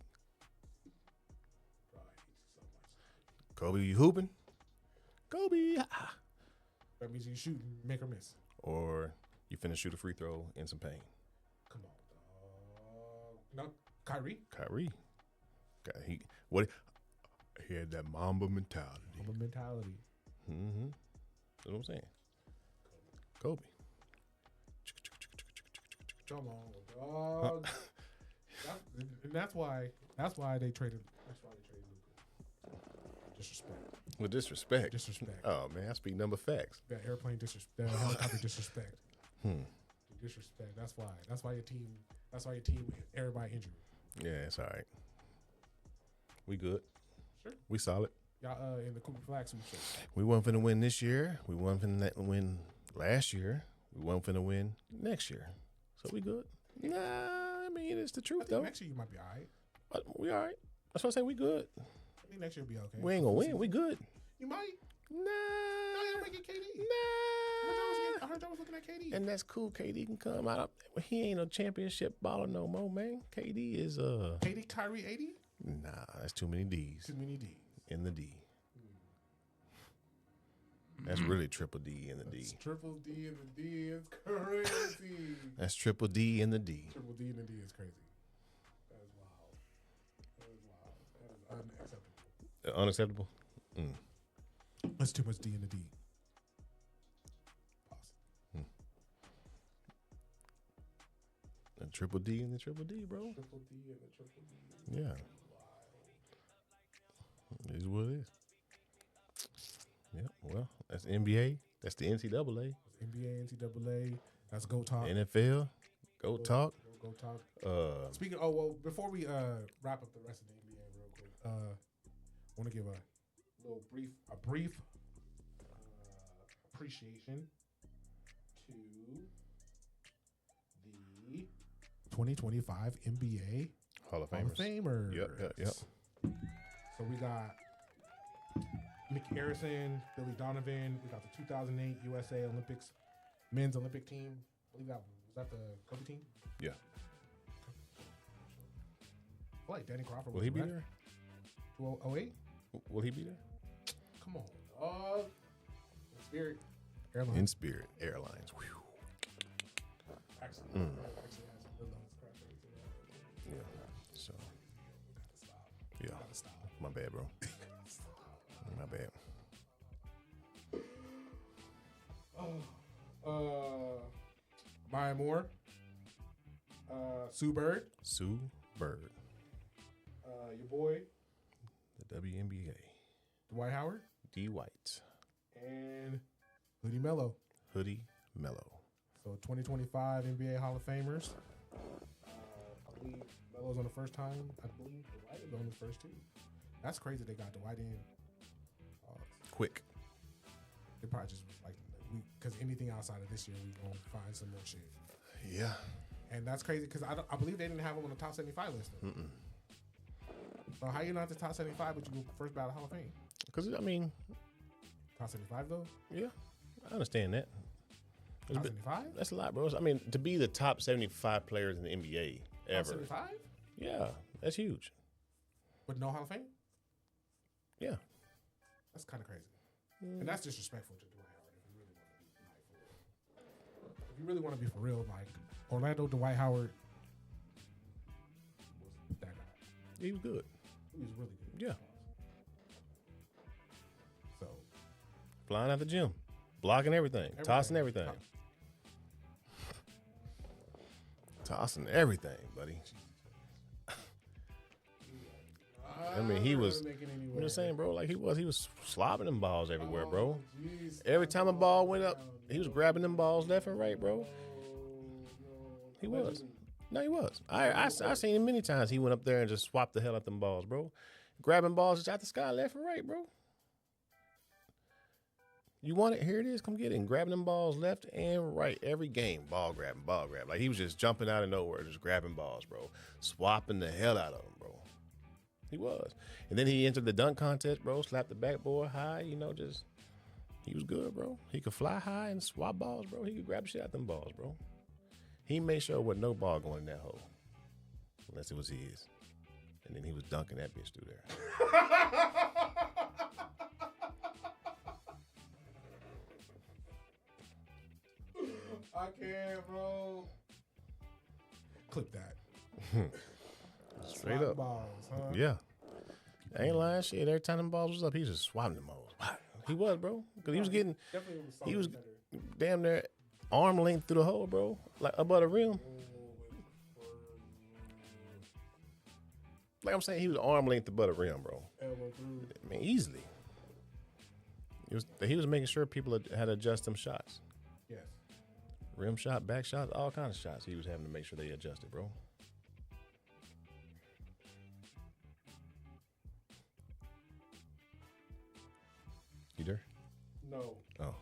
Kobe, you hooping? Kobe. That means you shoot, make or miss. Or you finna shoot a free throw in some pain. Come on, dog. No, Kyrie. Kyrie. He had that Mamba mentality. Mamba mentality. Mm-hmm. That's what I'm saying. Kobe. Come on, dog. And that's why they traded. That's why they traded Luka. Disrespect. With disrespect. Disrespect. Oh man, I speak number facts. That airplane disrespect. That helicopter disrespect. Disrespect. That's why your team. That's why your team. Everybody injured. Yeah, it's all right. We good. Sure. We solid. Y'all in the Cooper Flag suit shirt. We weren't finna win this year. We weren't finna win last year. We weren't finna win next year. So we good. Nah, I mean it's the truth though. Next year you might be all right. We all right. That's what I say. We good. I think next year will be okay. We ain't gonna win. We good. You might. Nah. No, you're making KD. Nah. I heard y'all was looking at KD. And that's cool. KD can come out. He ain't a championship baller no more, man. KD is KD, Kyrie, 80. Nah, that's too many D's. Too many D's. In the D. That's really triple D in the D. That's triple D in the D is crazy. That's triple D in the D. Triple D in the D is crazy. That is wild. That is wild. That is unacceptable. Unacceptable? Mm. That's too much D in the D. Pause. A triple D in the triple D, bro. Triple D in the triple D. Yeah. It is what it is. Yeah, well, that's NBA. That's the NCAA. That's NBA, NCAA. That's Go Talk. NFL. Go talk. Go Talk. Speaking. Oh well, before we wrap up the rest of the NBA real quick, I want to give a brief appreciation to the 2025 NBA Hall of Hall of Famers. Famers. Yep. So we got Mickey Harrison, Billy Donovan. We got the 2008 USA Olympics men's Olympic team. I believe was that the Kobe team? Yeah. I like Danny Crawford. Will he be there? 2008? Will he be there? Come on, dog. In Spirit Airlines. In Spirit Airlines. Whew. Actually has some good levels of crash rates. Yeah. So, yeah. Gotta stop. My bad, bro. My bad. Maya Moore. Sue Bird. Sue Bird. Your boy, The WNBA. Dwight Howard. D. White. And Hoodie Mello. Hoodie Mello. So 2025 NBA Hall of Famers. I believe Melo's on the first time. I believe Dwight is on the first two. That's crazy they got Dwight in. Quick. They probably just like, because anything outside of this year, we gonna find some more shit. Yeah. And that's crazy because I believe they didn't have him on the top 75 list. So how you not the top 75, but you go first ballot Hall of Fame? Because, I mean, Top 75 though? yeah, I understand that. Top 75? That's a lot, bro. I mean, to be the top 75 players in the NBA ever. Top 75? Yeah, that's huge. But no Hall of Fame? Yeah. That's kind of crazy. And that's disrespectful to Dwight Howard if you really want to be for real. Like, Orlando Dwight Howard was that guy. He was good. He was really good. Yeah. So Flying out the gym, blocking everything. Tossing everything. Tossing everything, buddy. I mean, he was. I'm just saying, bro. Like he was slobbing them balls everywhere, bro. Every time a ball went up, he was grabbing them balls left and right, bro. He was. No, he was. I seen him many times. He went up there and just swapped the hell out them balls, bro. Grabbing balls just out the sky, left and right, bro. You want it? Here it is. Come get it. And grabbing them balls left and right every game. Ball grabbing, ball grab. Like he was just jumping out of nowhere, just grabbing balls, bro. Swapping the hell out of them, bro. He was. And then he entered the dunk contest, bro. Slapped the backboard high, just he was good, bro. He could fly high and swap balls, bro. He could grab the shit out them balls, bro. He made sure there was no ball going in that hole. Unless it was his. And then he was dunking that bitch through there. I can't, bro. Clip that. Straight up. Balls, huh? Yeah. I ain't lying shit. Every time them balls was up, he was just swapping them balls. He was, bro. Because he was damn near arm length through the hole, bro. Like above the rim. Like I'm saying, he was arm length above the rim, bro. Elbow through. I mean, easily. He was making sure people had to adjust them shots. Yes. Rim shot, back shot, all kinds of shots. He was having to make sure they adjusted, bro. You there? No. Oh.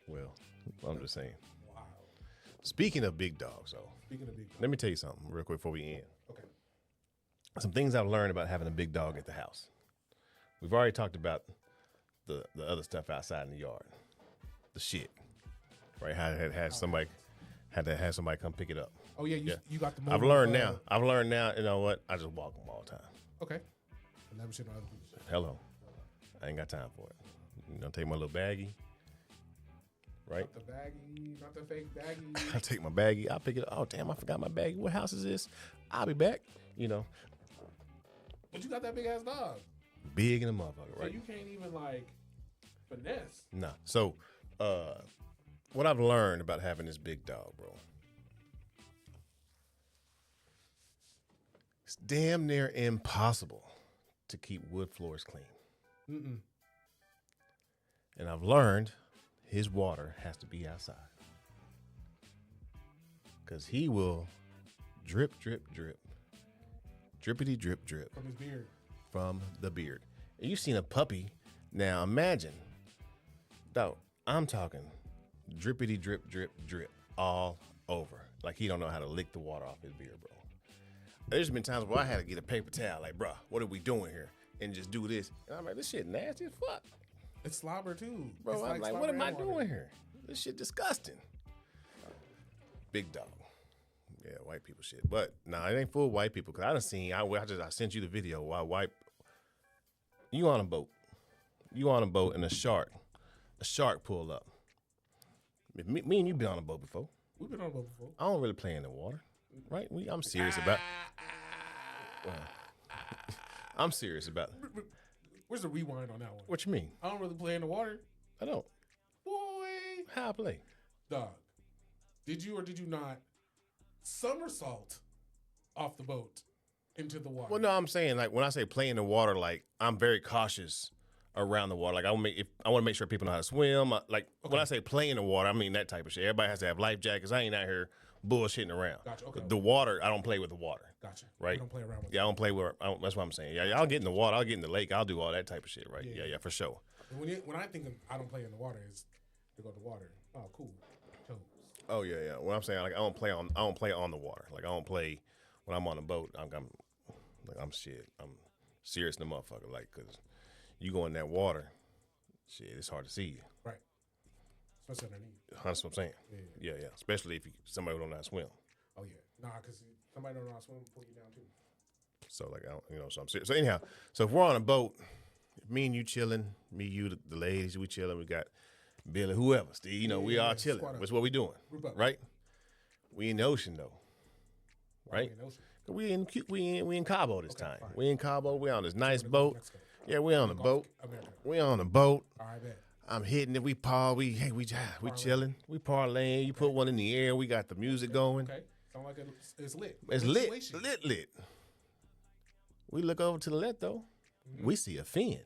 Well, I'm just saying. Wow. Speaking of big dogs, though. Speaking of big dogs. Let me tell you something real quick before we end. Okay. Some things I've learned about having a big dog at the house. We've already talked about the other stuff outside in the yard. The shit. Right? How I had somebody come pick it up. Oh yeah, you got the. I've learned now. You know what? I just walk them all the time. Okay. And never shit on other people's shit. Hello. I ain't got time for it. Take my little baggie. Right? Not the baggie, not the fake baggie. I take my baggie. I pick it up. Oh damn! I forgot my baggie. What house is this? I'll be back. But you got that big ass dog. Big in the motherfucker, right? So you can't even finesse. Nah. So, what I've learned about having this big dog, bro, it's damn near impossible to keep wood floors clean. Mm-mm. And I've learned his water has to be outside. Because he will drip, drip, drip. Drippity, drip, drip. From his beard. From the beard. And you've seen a puppy. Now imagine, dog, I'm talking drippity, drip, drip, drip all over. Like he don't know how to lick the water off his beard, bro. There's been times where I had to get a paper towel, like, bro, what are we doing here? And just do this. And I'm like, this shit nasty as fuck. It's slobber too. Bro, I'm like, what am I doing here? This shit disgusting. Big dog. Yeah, white people shit. But nah, it ain't full white people. Cause I done seen, I sent you the video while you on a boat. You on a boat and a shark pulled up. Me and you been on a boat before. We've been on a boat before. I don't really play in the water. Right? I'm serious about I'm serious about it. Where's the rewind on that one? What you mean? I don't really play in the water. I don't. Boy. How I play? Dog. Did you or did you not somersault off the boat into the water? Well, no, I'm saying like when I say play in the water, like I'm very cautious around the water. Like I want to make sure people know how to swim. When I say play in the water, I mean that type of shit. Everybody has to have life jackets. I ain't out here bullshitting around. Gotcha. Okay. The water, I don't play with the water. Gotcha. Right. You don't play around with I don't play with. That's what I'm saying. Yeah, I'll get in the water. I'll get in the lake. I'll do all that type of shit. Right. Yeah, for sure. When I think of I don't play in the water, is to go to the water. Oh, cool. Toes. Oh yeah. What I'm saying, like I don't play on the water. Like I don't play when I'm on a boat. I'm shit. I'm serious in the motherfucker. Like, cause you go in that water, shit, it's hard to see you. Right. Especially underneath. That's what I'm saying. Yeah. Especially if somebody who don't know how to swim. Oh yeah. Nah, cause somebody don't know how to swim pull you down too. So like so I'm serious. So anyhow, so if we're on a boat, me and you chilling, me, you, the ladies, we chilling. We got Billy, whoever, Steve. We all chilling. That's what we doing, right? We in the ocean though, right? We in Cabo this time. Fine. We in Cabo. We on this nice Mexico. boat. Yeah, we on a boat. America. We on a boat. All right, bet. I'm hitting it. We chilling. We parlaying. You put one in the air. We got the music going. Okay. Sound like it's lit. It's lit. We look over to the left though. Mm-hmm. We see a fin.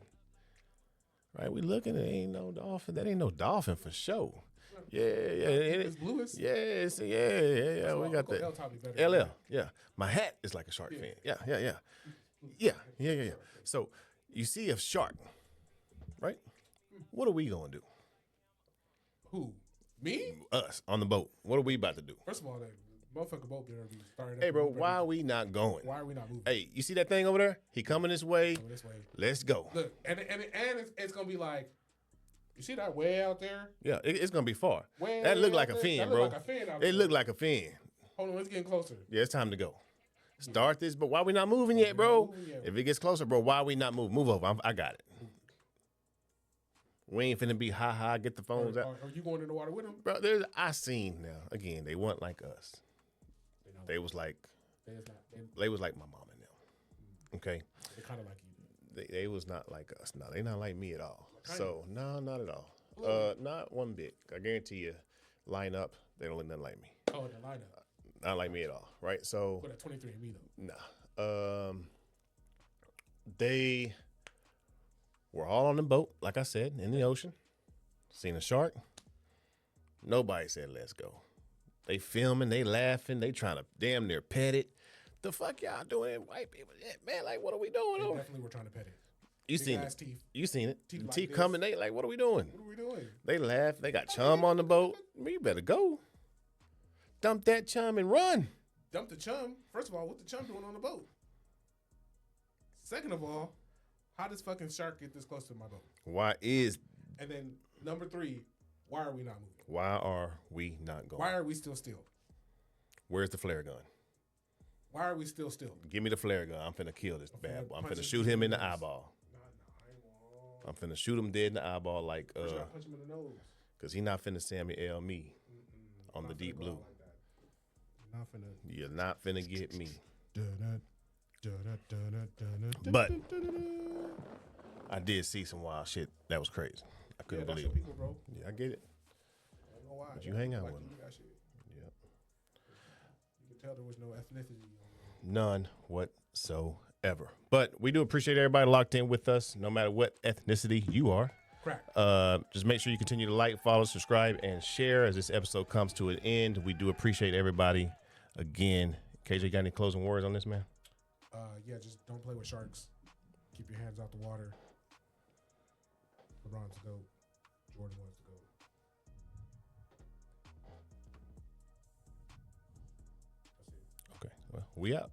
Right, we looking. There ain't no dolphin. That ain't no dolphin for sure. Yeah. It's bluest. Yeah. We got the LL. Yeah, my hat is like a shark fin. Yeah. So you see a shark, right? What are we gonna do? Who? Me? Us on the boat. What are we about to do? First of all, that motherfucker boat better be started. Hey, bro, why are we not going? Why are we not moving? Hey, you see that thing over there? He coming this way. Let's go. Look, and it's gonna be like, you see that way out there? Yeah, it's gonna be far. Way that look like a out fin, there? bro. That look like a fin out It there. look like a fin. Hold on, it's getting closer. Yeah, it's time to go. Start this, but why we not moving yet, bro? If it gets closer, bro, why we not moving? Move over. I got it. We ain't finna be get the phones out. Are you going in the water with them? Bro, I seen now. Again, they weren't like us. They was like my mom and them. Okay? They're kind of like you. They was not like us. No, they not like me at all. So, no, not at all. Not one bit. I guarantee you, line up, they don't look nothing like me. Oh, the lineup. Not like me at all, right? So, But at 23andMe though. nah. They were all on the boat, like I said, in the ocean. Seen a shark. Nobody said, let's go. They filming, they laughing, they trying to damn near pet it. The fuck y'all doing, white people? Yeah, man, like, what are we doing? They definitely were trying to pet it. You Big seen ass it. Teeth. You seen it. Teeth The like teeth this. coming, they like, what are we doing? What are we doing? They laugh. They got chum on the boat. Man, you better go. Dump that chum and run. Dump the chum. First of all, what the chum doing on the boat? Second of all, how does fucking shark get this close to my boat? And then number 3, why are we not moving? Why are we not going? Why are we still? Where's the flare gun? Why are we still? Give me the flare gun. I'm finna kill this bad boy. I'm finna punch shoot him in the eyeball. I I'm finna shoot him dead in the eyeball like punch him in the nose. Cause he not finna Sammy L me on the deep blue. You're not finna get me. But I did see some wild shit. That was crazy. I couldn't believe it. People, bro. Yeah, I get it. I don't know why. But you hang out with them. Yep. You can tell there was no ethnicity. None whatsoever. But we do appreciate everybody locked in with us, no matter what ethnicity you are. Crack. Just make sure you continue to like, follow, subscribe, and share as this episode comes to an end. We do appreciate everybody. Again, KJ, got any closing words on this, man? Yeah, just don't play with sharks. Keep your hands out the water. LeBron's the GOAT. Jordan was the GOAT. That's it. Okay, well, we out.